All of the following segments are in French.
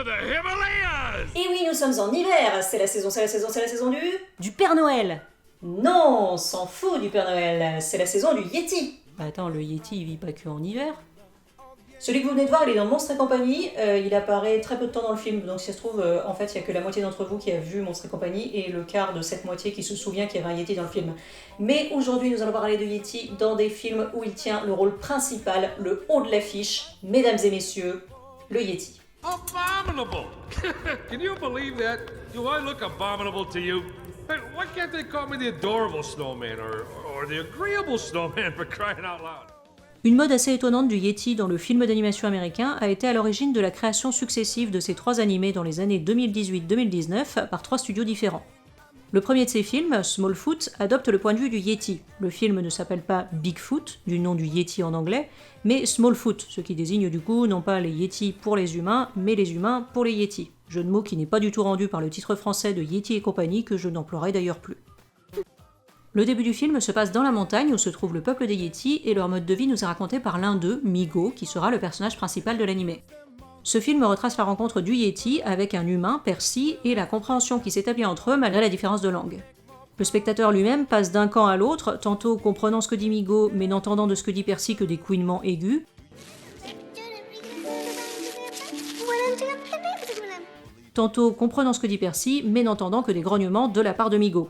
the Himalayas! Et oui, nous sommes en hiver, c'est la saison Du Père Noël! Non, on s'en fout du Père Noël, c'est la saison du Yeti. Bah attends, le Yeti il vit pas que en hiver. Celui que vous venez de voir, il est dans Monstres et compagnie, il apparaît très peu de temps dans le film, donc si ça se trouve, en fait, il n'y a que la moitié d'entre vous qui a vu Monstres et compagnie, et le quart de cette moitié qui se souvient qu'il y avait un Yeti dans le film. Mais aujourd'hui, nous allons parler de Yeti dans des films où il tient le rôle principal, le haut de l'affiche, mesdames et messieurs, le Yeti. Abominable! Can you believe that? Do I look abominable to you? Hey, why can't they call me the adorable snowman or the agreeable snowman for crying out loud? Une mode assez étonnante du Yeti dans le film d'animation américain a été à l'origine de la création successive de ces trois animés dans les années 2018-2019 par trois studios différents. Le premier de ces films, Smallfoot, adopte le point de vue du Yeti. Le film ne s'appelle pas Bigfoot, du nom du Yeti en anglais, mais Smallfoot, ce qui désigne du coup non pas les Yetis pour les humains, mais les humains pour les Yetis. Jeu de mots qui n'est pas du tout rendu par le titre français de Yeti et compagnie que je n'emploierai d'ailleurs plus. Le début du film se passe dans la montagne où se trouve le peuple des Yetis et leur mode de vie nous est raconté par l'un d'eux, Migo, qui sera le personnage principal de l'animé. Ce film retrace la rencontre du Yeti avec un humain, Percy, et la compréhension qui s'établit entre eux malgré la différence de langue. Le spectateur lui-même passe d'un camp à l'autre, tantôt comprenant ce que dit Migo mais n'entendant de ce que dit Percy que des couinements aigus, tantôt comprenant ce que dit Percy mais n'entendant que des grognements de la part de Migo.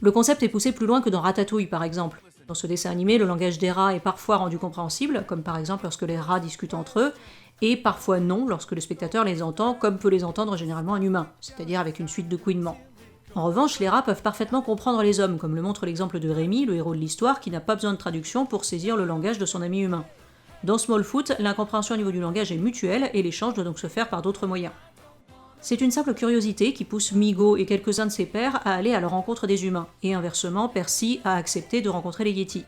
Le concept est poussé plus loin que dans Ratatouille par exemple. Dans ce dessin animé, le langage des rats est parfois rendu compréhensible, comme par exemple lorsque les rats discutent entre eux, et parfois non lorsque le spectateur les entend comme peut les entendre généralement un humain, c'est-à-dire avec une suite de couinements. En revanche, les rats peuvent parfaitement comprendre les hommes, comme le montre l'exemple de Rémi, le héros de l'histoire, qui n'a pas besoin de traduction pour saisir le langage de son ami humain. Dans Smallfoot, l'incompréhension au niveau du langage est mutuelle et l'échange doit donc se faire par d'autres moyens. C'est une simple curiosité qui pousse Migo et quelques-uns de ses pairs à aller à la rencontre des humains, et inversement, Percy a accepté de rencontrer les Yetis.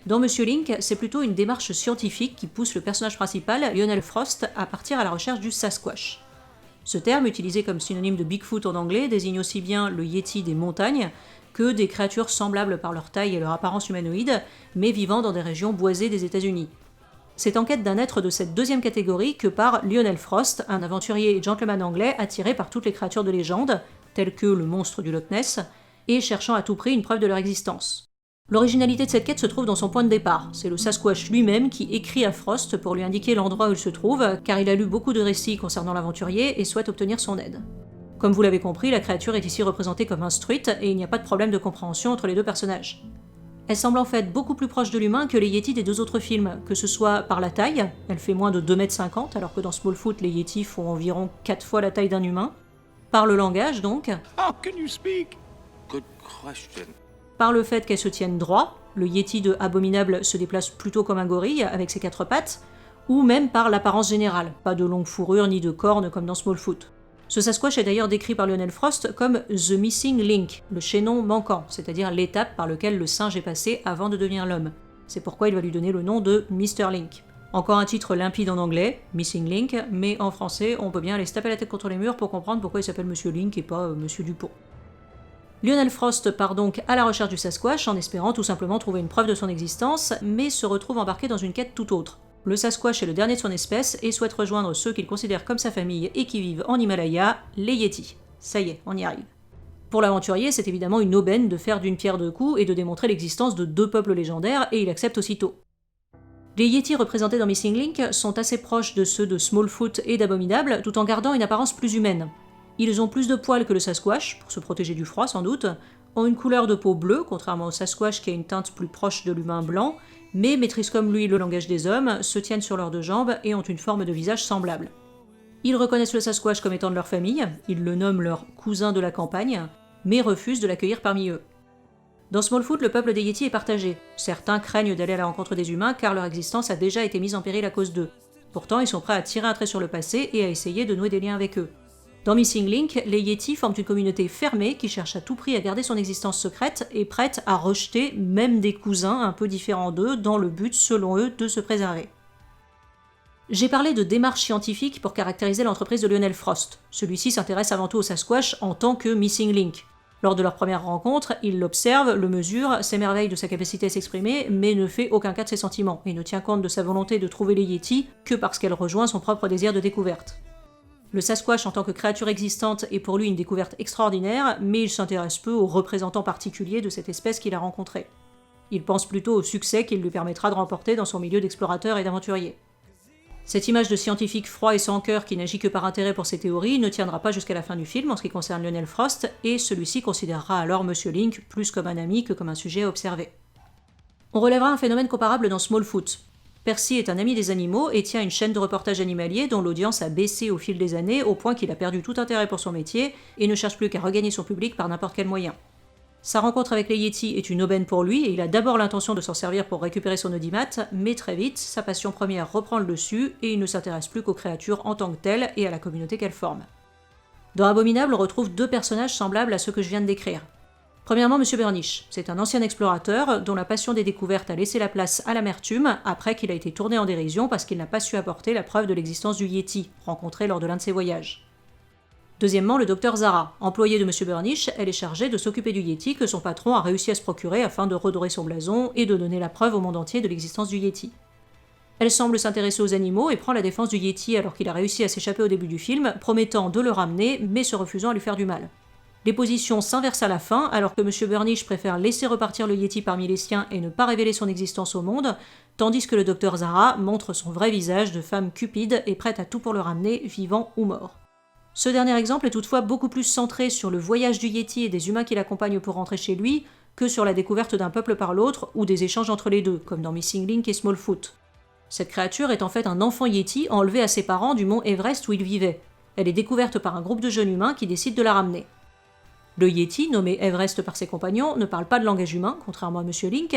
Dans Monsieur Link, c'est plutôt une démarche scientifique qui pousse le personnage principal, Lionel Frost, à partir à la recherche du Sasquatch. Ce terme, utilisé comme synonyme de Bigfoot en anglais, désigne aussi bien le Yeti des montagnes que des créatures semblables par leur taille et leur apparence humanoïde, mais vivant dans des régions boisées des États-Unis. C'est en quête d'un être de cette deuxième catégorie que part Lionel Frost, un aventurier et gentleman anglais attiré par toutes les créatures de légende, telles que le monstre du Loch Ness, et cherchant à tout prix une preuve de leur existence. L'originalité de cette quête se trouve dans son point de départ, c'est le Sasquatch lui-même qui écrit à Frost pour lui indiquer l'endroit où il se trouve, car il a lu beaucoup de récits concernant l'aventurier et souhaite obtenir son aide. Comme vous l'avez compris, la créature est ici représentée comme instruite et il n'y a pas de problème de compréhension entre les deux personnages. Elle semble en fait beaucoup plus proche de l'humain que les Yetis des deux autres films, que ce soit par la taille, elle fait moins de 2,50 m, alors que dans Smallfoot, les Yetis font environ 4 fois la taille d'un humain, par le langage donc, How can you speak? Good question. par le fait qu'elle se tienne droit, le Yeti de Abominable se déplace plutôt comme un gorille avec ses 4 pattes, ou même par l'apparence générale, pas de longue fourrure ni de cornes comme dans Smallfoot. Ce Sasquatch est d'ailleurs décrit par Lionel Frost comme The Missing Link, le chaînon manquant, c'est-à-dire l'étape par laquelle le singe est passé avant de devenir l'homme. C'est pourquoi il va lui donner le nom de Mr. Link. Encore un titre limpide en anglais, Missing Link, mais en français, on peut bien aller se taper la tête contre les murs pour comprendre pourquoi il s'appelle Monsieur Link et pas Monsieur Dupont. Lionel Frost part donc à la recherche du Sasquatch en espérant tout simplement trouver une preuve de son existence, mais se retrouve embarqué dans une quête tout autre. Le Sasquatch est le dernier de son espèce et souhaite rejoindre ceux qu'il considère comme sa famille et qui vivent en Himalaya, les Yetis. Ça y est, on y arrive. Pour l'aventurier, c'est évidemment une aubaine de faire d'une pierre deux coups et de démontrer l'existence de deux peuples légendaires, et il accepte aussitôt. Les Yetis représentés dans Missing Link sont assez proches de ceux de Smallfoot et d'Abominable, tout en gardant une apparence plus humaine. Ils ont plus de poils que le Sasquatch, pour se protéger du froid sans doute, ont une couleur de peau bleue, contrairement au Sasquatch qui a une teinte plus proche de l'humain blanc, mais maîtrisent comme lui le langage des hommes, se tiennent sur leurs deux jambes et ont une forme de visage semblable. Ils reconnaissent le Sasquatch comme étant de leur famille, ils le nomment leur cousin de la campagne, mais refusent de l'accueillir parmi eux. Dans Smallfoot, le peuple des Yetis est partagé. Certains craignent d'aller à la rencontre des humains car leur existence a déjà été mise en péril à cause d'eux. Pourtant, ils sont prêts à tirer un trait sur le passé et à essayer de nouer des liens avec eux. Dans Missing Link, les Yetis forment une communauté fermée qui cherche à tout prix à garder son existence secrète et prête à rejeter même des cousins un peu différents d'eux dans le but, selon eux, de se préserver. J'ai parlé de démarche scientifique pour caractériser l'entreprise de Lionel Frost. Celui-ci s'intéresse avant tout au Sasquatch en tant que Missing Link. Lors de leur première rencontre, il l'observe, le mesure, s'émerveille de sa capacité à s'exprimer, mais ne fait aucun cas de ses sentiments, et ne tient compte de sa volonté de trouver les Yétis que parce qu'elle rejoint son propre désir de découverte. Le Sasquatch en tant que créature existante est pour lui une découverte extraordinaire, mais il s'intéresse peu aux représentants particuliers de cette espèce qu'il a rencontrée. Il pense plutôt au succès qu'il lui permettra de remporter dans son milieu d'explorateur et d'aventurier. Cette image de scientifique froid et sans cœur qui n'agit que par intérêt pour ses théories ne tiendra pas jusqu'à la fin du film en ce qui concerne Lionel Frost, et celui-ci considérera alors Monsieur Link plus comme un ami que comme un sujet à observer. On relèvera un phénomène comparable dans Smallfoot. Percy est un ami des animaux et tient une chaîne de reportages animaliers dont l'audience a baissé au fil des années au point qu'il a perdu tout intérêt pour son métier et ne cherche plus qu'à regagner son public par n'importe quel moyen. Sa rencontre avec les Yétis est une aubaine pour lui et il a d'abord l'intention de s'en servir pour récupérer son audimat, mais très vite, sa passion première reprend le dessus et il ne s'intéresse plus qu'aux créatures en tant que telles et à la communauté qu'elles forment. Dans Abominable, on retrouve deux personnages semblables à ceux que je viens de décrire. Premièrement, Monsieur Burnish, c'est un ancien explorateur dont la passion des découvertes a laissé la place à l'amertume après qu'il a été tourné en dérision parce qu'il n'a pas su apporter la preuve de l'existence du Yéti, rencontré lors de l'un de ses voyages. Deuxièmement, le docteur Zara, employé de M. Burnish, elle est chargée de s'occuper du Yéti que son patron a réussi à se procurer afin de redorer son blason et de donner la preuve au monde entier de l'existence du Yéti. Elle semble s'intéresser aux animaux et prend la défense du Yéti alors qu'il a réussi à s'échapper au début du film, promettant de le ramener mais se refusant à lui faire du mal. Les positions s'inversent à la fin alors que M. Burnish préfère laisser repartir le Yéti parmi les siens et ne pas révéler son existence au monde, tandis que le docteur Zara montre son vrai visage de femme cupide et prête à tout pour le ramener, vivant ou mort. Ce dernier exemple est toutefois beaucoup plus centré sur le voyage du Yéti et des humains qui l'accompagnent pour rentrer chez lui que sur la découverte d'un peuple par l'autre ou des échanges entre les deux, comme dans Missing Link et Smallfoot. Cette créature est en fait un enfant Yéti enlevé à ses parents du mont Everest où il vivait. Elle est découverte par un groupe de jeunes humains qui décident de la ramener. Le Yéti, nommé Everest par ses compagnons, ne parle pas de langage humain, contrairement à Monsieur Link,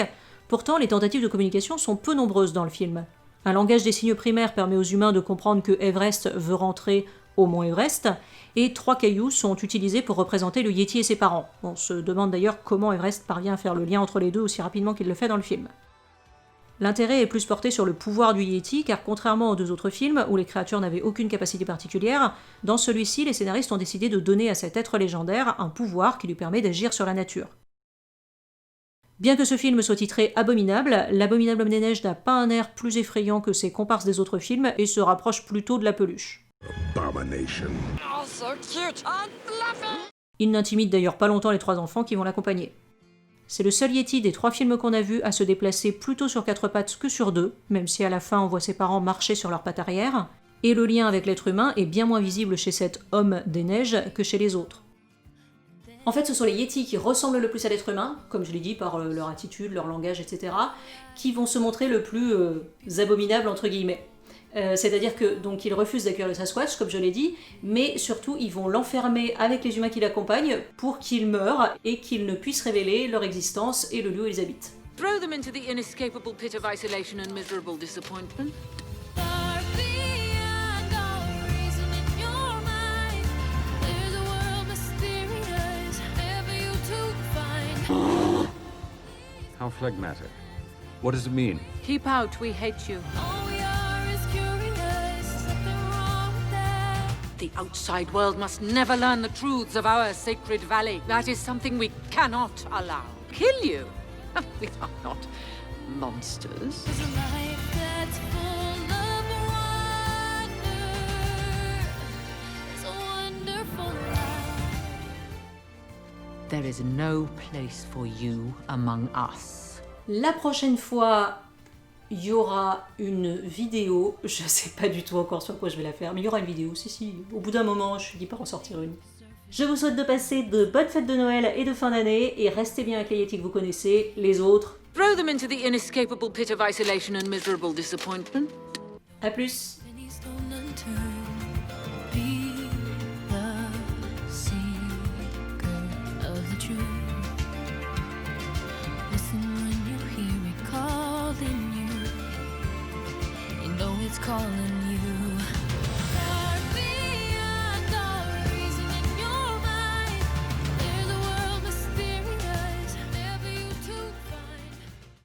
pourtant les tentatives de communication sont peu nombreuses dans le film. Un langage des signes primaires permet aux humains de comprendre que Everest veut rentrer au mont Everest, et 3 cailloux sont utilisés pour représenter le Yéti et ses parents. On se demande d'ailleurs comment Everest parvient à faire le lien entre les deux aussi rapidement qu'il le fait dans le film. L'intérêt est plus porté sur le pouvoir du Yéti, car contrairement aux deux autres films, où les créatures n'avaient aucune capacité particulière, dans celui-ci, les scénaristes ont décidé de donner à cet être légendaire un pouvoir qui lui permet d'agir sur la nature. Bien que ce film soit titré Abominable, l'Abominable Homme des Neiges n'a pas un air plus effrayant que ses comparses des autres films et se rapproche plutôt de la peluche. Abomination. Oh, so cute and fluffy! Il n'intimide d'ailleurs pas longtemps les 3 enfants qui vont l'accompagner. C'est le seul Yéti des 3 films qu'on a vus à se déplacer plutôt sur 4 pattes que sur 2, même si à la fin on voit ses parents marcher sur leurs pattes arrière, et le lien avec l'être humain est bien moins visible chez cet homme des neiges que chez les autres. En fait, ce sont les Yétis qui ressemblent le plus à l'être humain, comme je l'ai dit, par leur attitude, leur langage, etc., qui vont se montrer le plus abominables, entre guillemets. C'est-à-dire que donc ils refusent d'accueillir le Sasquatch, comme je l'ai dit, mais surtout ils vont l'enfermer avec les humains qui l'accompagnent pour qu'il meure et qu'ils ne puissent révéler leur existence et le lieu où ils habitent. Throw them into the inescapable pit of isolation and miserable disappointment. Far beyond all reason in your mind, there's a world mysterious, ever you to find. How phlegmatic. What does it mean? Keep out, we hate you. All we are is curious, something wrong with that. The outside world must never learn the truths of our sacred valley. That is something we cannot allow. Kill you? We are not monsters. There's a life that's full of wonder. It's a wonderful life. There is no place for you among us. La prochaine fois, il y aura une vidéo, je sais pas du tout encore sur quoi je vais la faire, mais il y aura une vidéo, si, au bout d'un moment, je finis par en sortir une. Je vous souhaite de passer de bonnes fêtes de Noël et de fin d'année, et restez bien avec les Yétis que vous connaissez, les autres. Throw them into the inescapable pit of isolation and miserable disappointment. À plus. Pennies don't unturned.